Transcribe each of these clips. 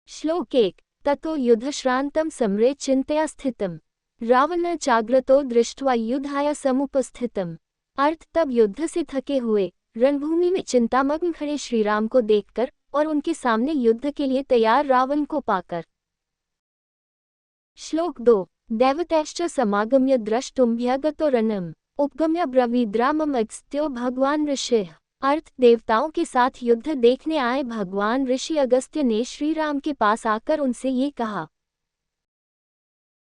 श्लोक 1। ततो युद्धश्रान्तं सम्रे चिन्तया स्थितम् रावण चाग्रतो दृष्ट्वा युद्धाय समुपस्थितम्। अर्थ तब युद्ध से थके हुए रणभूमि में चिंतामग्न खड़े श्रीराम को देखकर और उनके सामने युद्ध के लिए तैयार रावण को पाकर। श्लोक 2। दैवतैश्च समागम्य द्रष्टुमभ्यगतो रणम् उपगम्य ब्रवीद्रामम् अगस्त्यो भगवान ऋषिः। अर्थ देवताओं के साथ युद्ध देखने आए भगवान ऋषि अगस्त्य ने श्री राम के पास आकर उनसे ये कहा।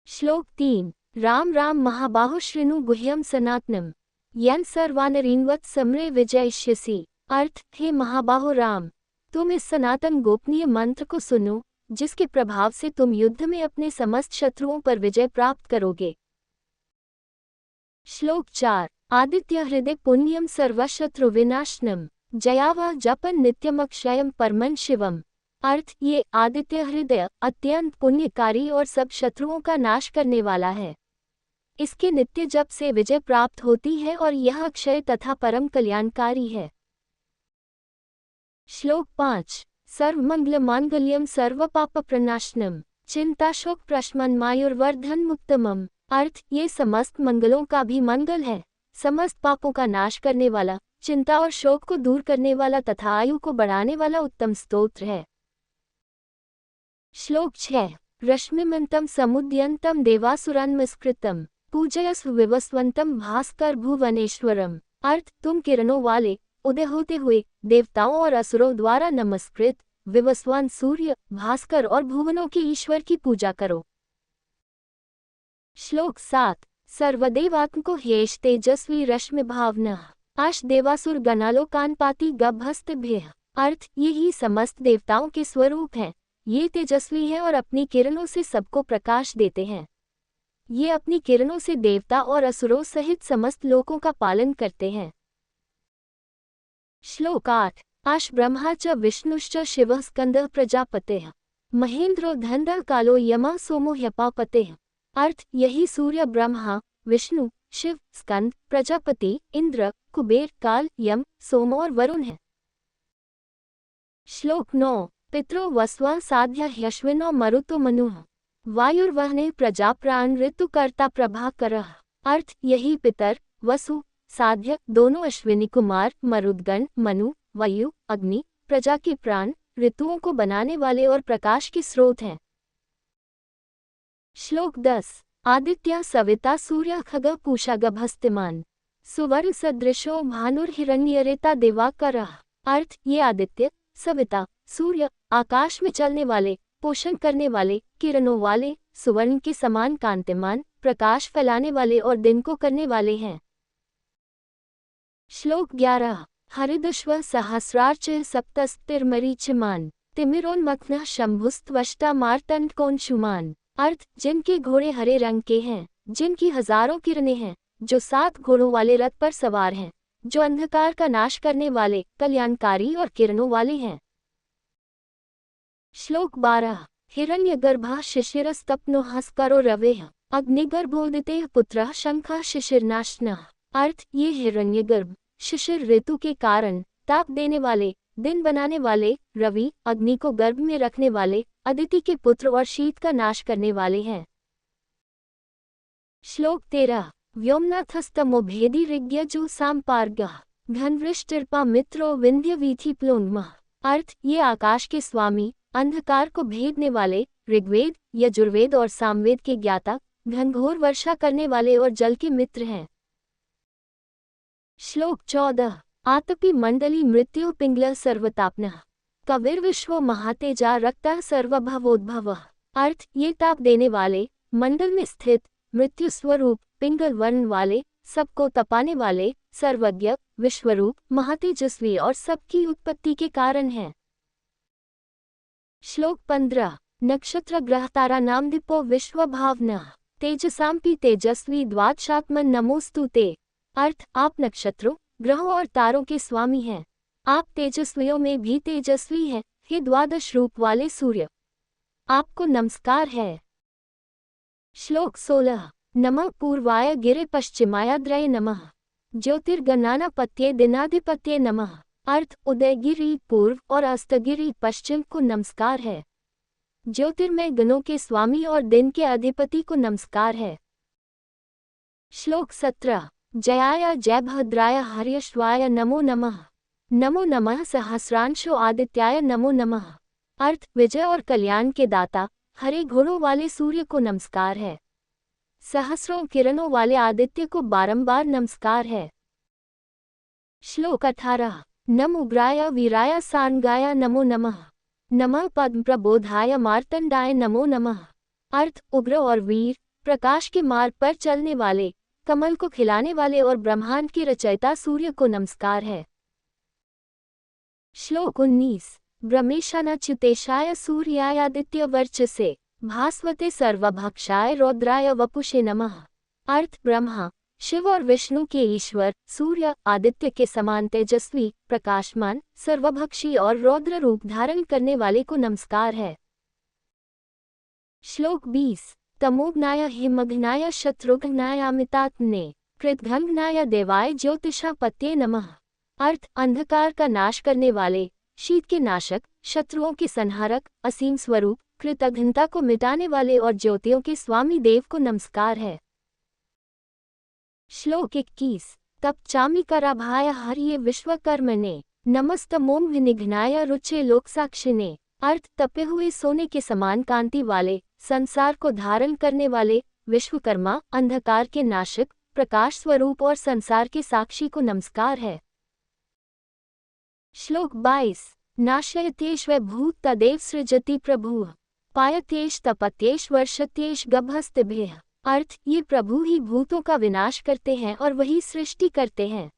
श्लोक 3। राम राम महाबाहो शृणु गुह्यम सनातनम यन सर्वानरीन्वत् समरे विजयिष्यसि। अर्थ हे महाबाहो राम, तुम इस सनातन गोपनीय मंत्र को सुनो जिसके प्रभाव से तुम युद्ध में अपने समस्त शत्रुओं पर विजय प्राप्त करोगे। श्लोक 4। आदित्य हृदय पुण्यम सर्वशत्रु विनाशनम जयावा जपन नित्यमक्षयम परमन शिवम। अर्थ ये आदित्य हृदय अत्यंत पुण्यकारी और सब शत्रुओं का नाश करने वाला है। इसके नित्य जप से विजय प्राप्त होती है और यह अक्षय तथा परम कल्याणकारी है। श्लोक 5। सर्वमंगल मांगल्यम सर्वपाप प्रनाशनम चिंताशोक प्रशमन्मायुर्वर्धन मुक्तमम। अर्थ ये समस्त मंगलों का भी मंगल है, समस्त पापों का नाश करने वाला, चिंता और शोक को दूर करने वाला तथा आयु को बढ़ाने वाला उत्तम स्तोत्र है। श्लोक 6। रश्मिमंतम समुद्यंतम देवासुरान्मस्कृतम पूजयस्व विवस्वंतम भास्कर भुवनेश्वरम। अर्थ तुम किरणों वाले उदय होते हुए देवताओं और असुरों द्वारा नमस्कृत विवस्वान सूर्य भास्कर और भुवनों के ईश्वर की पूजा करो। श्लोक 7। सर्वदेवात्मको ह्येष तेजस्वी रश्मि भावना आश देवासुर गणालोकानपाति गभस्तिभ्यः। अर्थ ये ही समस्त देवताओं के स्वरूप हैं, ये तेजस्वी हैं और अपनी किरणों से सबको प्रकाश देते हैं। ये अपनी किरणों से देवता और असुरों सहित समस्त लोकों का पालन करते हैं। श्लोक 8। आश ब्रह्मा च विष्णुश्च शिवः स्कंदः प्रजापतेः महेंद्रो धन्धः कालो यमः सोमो ह्यपापतेः। अर्थ यही सूर्य ब्रह्मा विष्णु शिव स्कंद प्रजापति इंद्र कुबेर काल यम सोम और वरुण है। श्लोक 9। पितरो वस्वा साध्य ह्यश्विनो मरुतो मनुः वायुर्वहने प्रजाप्राण ऋतुकर्ता प्रभाकरः। अर्थ यही पितर वसु साध्य दोनों अश्विनी कुमार मरुदगण मनु वायु अग्नि प्रजा के प्राण ऋतुओं को बनाने वाले और प्रकाश के स्रोत हैं। श्लोक 10। आदित्य सविता सूर्य खग पूषा गभस्तिमान सुवर्ण सदृशो भानुर्हिरण्यरेता दिवाकरः। अर्थ ये आदित्य सविता सूर्य आकाश में चलने वाले पोषण करने वाले किरणों वाले सुवर्ण के समान कांतिमान प्रकाश फैलाने वाले और दिन को करने वाले हैं। श्लोक 11। हरिदश्व सहस्रार्च सप्तस्तिर्मरीचिमान तिमिरोन्मग्नः शंभुस्त्वष्टा मार्तण्डकोंशुमान। अर्थ जिनके घोड़े हरे रंग के हैं, जिनकी हजारों किरणें हैं, जो 7 घोड़ों वाले रथ पर सवार हैं, जो अंधकार का नाश करने वाले कल्याणकारी और किरणों वाले हैं। श्लोक 12। हिरण्यगर्भः शिशिरस्तप्नो हस्करो रवेः अग्निगर्भोदितेः पुत्रः शंखः शिशिरनाशनः। अर्थ ये हिरण्यगर्भ शिशिर ऋतु के कारण ताप देने वाले दिन बनाने वाले रवि अग्नि को गर्भ में रखने वाले अदिति के पुत्र और शीत का नाश करने वाले हैं। श्लोक 13। व्योमनाथस्तमोभेदी ऋग्यजु साम्पार्गः घनवृष्टिर्पा मित्रो विंध्य वीथि प्लोन्मः। अर्थ ये आकाश के स्वामी अंधकार को भेदने वाले ऋग्वेद यजुर्वेद और सामवेद के ज्ञाता घनघोर वर्षा करने वाले और जल के मित्र हैं। श्लोक 14। आतपी मंडली मृत्यु पिंगल सर्वतापनः कविर्विश्व महातेजा रक्तः सर्वभवोद्भवः। अर्थ ये ताप देने वाले मंडल में स्थित मृत्यु स्वरूप पिंगल वर्ण वाले सबको तपाने वाले सर्वज्ञ विश्वरूप महातेजस्वी और सबकी उत्पत्ति के कारण हैं। श्लोक 15। नक्षत्र ग्रह तारा नाम दीपो विश्व भावनः तेजसाम्पि तेजस्वी द्वादशात्मन नमोस्तु ते। अर्थ आप नक्षत्रों ग्रहों और तारों के स्वामी हैं, आप तेजस्वियों में भी तेजस्वी हैं, हे द्वादश रूप वाले सूर्य, आपको नमस्कार है। श्लोक 16। नमः पूर्वाय गिरे पश्चिमायाद्रये नमः ज्योतिर्गणानापत्ये दिनाधिपत्ये नमः। अर्थ उदयगिरि पूर्व और अस्तगिरि पश्चिम को नमस्कार है। ज्योतिर्मय गणों के स्वामी और दिन के अधिपति को नमस्कार है। श्लोक 17। जयाय जयभद्राय हर्यश्वाय नमो नमः। नमो नमः सहस्रांशो आदित्याय नमो नमः। अर्थ विजय और कल्याण के दाता हरे घोड़ों वाले सूर्य को नमस्कार है। सहस्रों किरणों वाले आदित्य को बारंबार नमस्कार है। श्लोक 18। नम उग्राय वीराय सान्गाय नमो नमः। नमः पद्म प्रबोधाय मार्तंडाय नमो नमः। अर्थ उग्र और वीर प्रकाश के मार्ग पर चलने वाले कमल को खिलाने वाले और ब्रह्मांड के रचयिता सूर्य को नमस्कार है। श्लोक 19। ब्रह्मेशानाच्युतेशाय सूर्याय आदित्य वर्चसे भास्वते सर्वभक्षाय रौद्राय वपुषे नमः। अर्थ ब्रह्मा शिव और विष्णु के ईश्वर सूर्य आदित्य के समान तेजस्वी प्रकाशमान सर्वभक्षी और रौद्र रूप धारण करने वाले को नमस्कार है। श्लोक 20। तमोघ्नाय हिमघ्नाय शत्रुघ्नाय अमितात्मने कृतघ्नाय देवाय ज्योतिषापत्ये नमः। अर्थ अंधकार का नाश करने वाले शीत के नाशक शत्रुओं के संहारक असीम स्वरूप कृतघ्नता को मिटाने वाले और ज्योतियों के स्वामी देव को नमस्कार है। श्लोक 21। तप चामिकराभाय हर्ये विश्वकर्मणे नमस्तमोम विनिघ्नाय रुचे लोकसाक्षिणे। अर्थ तपे हुए सोने के समान कांति वाले संसार को धारण करने वाले विश्वकर्मा अंधकार के नाशक प्रकाश स्वरूप और संसार के साक्षी को नमस्कार है। श्लोक 22। नाशयत्येष वै भूत तदेव सृजति प्रभुः पायत्येष तपत्येष वर्षत्येष गभस्तिभ्यः। अर्थ ये प्रभु ही भूतों का विनाश करते हैं और वही सृष्टि करते हैं।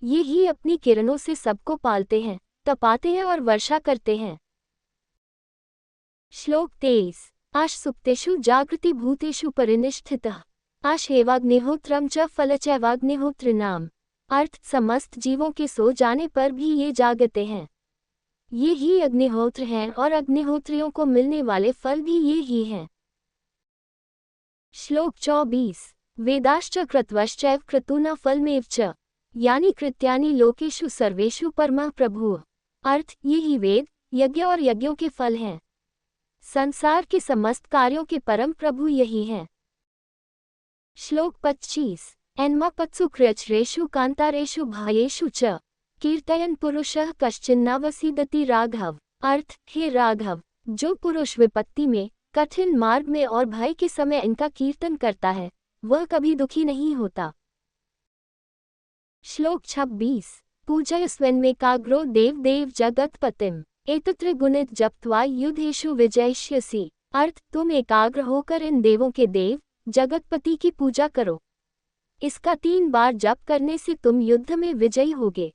ये ही अपनी किरणों से सबको पालते हैं तपाते हैं और वर्षा करते हैं। श्लोक 23। आश सुप्तेषु जागृति भूतेषु परिनिष्ठितः आशेवाग्निहोत्रम च फलचैवाग्निहोत्रिणाम। अर्थ समस्त जीवों के सो जाने पर भी ये जागते हैं। ये ही अग्निहोत्र हैं और अग्निहोत्रियों को मिलने वाले फल भी ये ही हैं। श्लोक 24। वेदाश्च कृत्वश्चैव क्रतूना फलमेव च यानि कृत्यानि लोकेषु सर्वेषु परमः प्रभुः। अर्थ ये ही वेद यज्ञ और यज्ञों के फल हैं। संसार के समस्त कार्यों के परम प्रभु यही हैं। श्लोक 25। एन्मापत्सु कृच्छ्रेषु कांतारेषु भायेषु च कीर्तयन् पुरुषः कश्चिन्नावसीदति राघव। अर्थ हे राघव जो पुरुष विपत्ति में कठिन मार्ग में और भय के समय इनका कीर्तन करता है वह कभी दुखी नहीं होता। श्लोक 26। पूजयस्वेन्मेकाग्रो देव जगत्पतिम् एतत्रिगुणित जप्त्वा युद्धेषु विजयिष्यसि। अर्थ तुम एकाग्र होकर इन देवों के देव जगतपति की पूजा करो। इसका 3 बार जप करने से तुम युद्ध में विजयी होगे।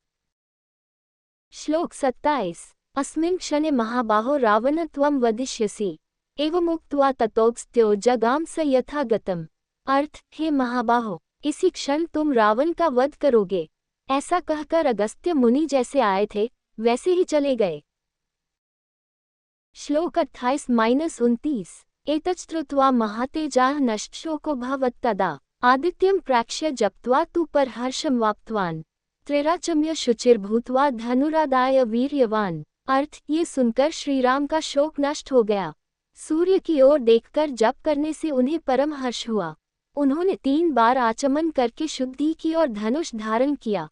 श्लोक 27। अस्मिन् क्षणे महाबाहो रावण त्वं वदिष्यसि एवमुक्त्वा ततोऽस्त्यो जगाम स यथा गतम्। अर्थ हे महाबाहो इसी क्षण तुम रावण का वध करोगे। ऐसा कहकर अगस्त्य मुनि जैसे आए थे वैसे ही चले गए। श्लोक 28-29। एतच्छ्रुत्वा महातेजाः नष्टशोको भवत्तदा आदित्यं प्रेक्ष्य जप्त्वा तु परहर्षं वाप्तवान् त्रिराचम्य शुचिर्भूत्वा धनुरादाय वीर्यवान्। अर्थ ये सुनकर श्रीराम का शोक नष्ट हो गया। सूर्य की ओर देखकर जप करने से उन्हें परम हर्ष हुआ। उन्होंने 3 बार आचमन करके शुद्धि की और धनुष धारण किया।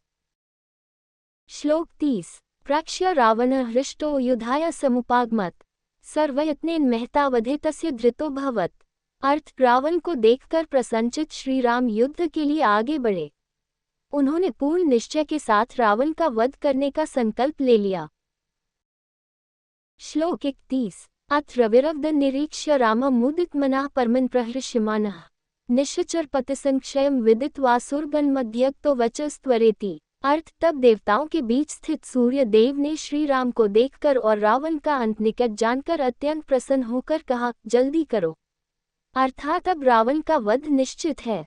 श्लोक 30। प्रेक्ष्य रावणः हृष्टो युधाय समुपागमत् सर्वयत्नेन महतावधे तस्य धृतो भवत्। अर्थ रावण को देखकर प्रसन्नचित श्रीराम युद्ध के लिए आगे बढ़े। उन्होंने पूर्ण निश्चय के साथ रावण का वध करने का संकल्प ले लिया। श्लोक 31। अथ रविरवद निरीक्ष्य रामं मुदितमनः परमन् प्रहृष्यमाणः निश्चर पतिसंक्षयं विदित्वासुरगणमध्यक्तो वचस्त्वरेति। अर्थ तब देवताओं के बीच स्थित सूर्य देव ने श्री राम को देखकर और रावण का अंत निकट जानकर अत्यंत प्रसन्न होकर कहा जल्दी करो। अर्थात अब रावण का वध निश्चित है।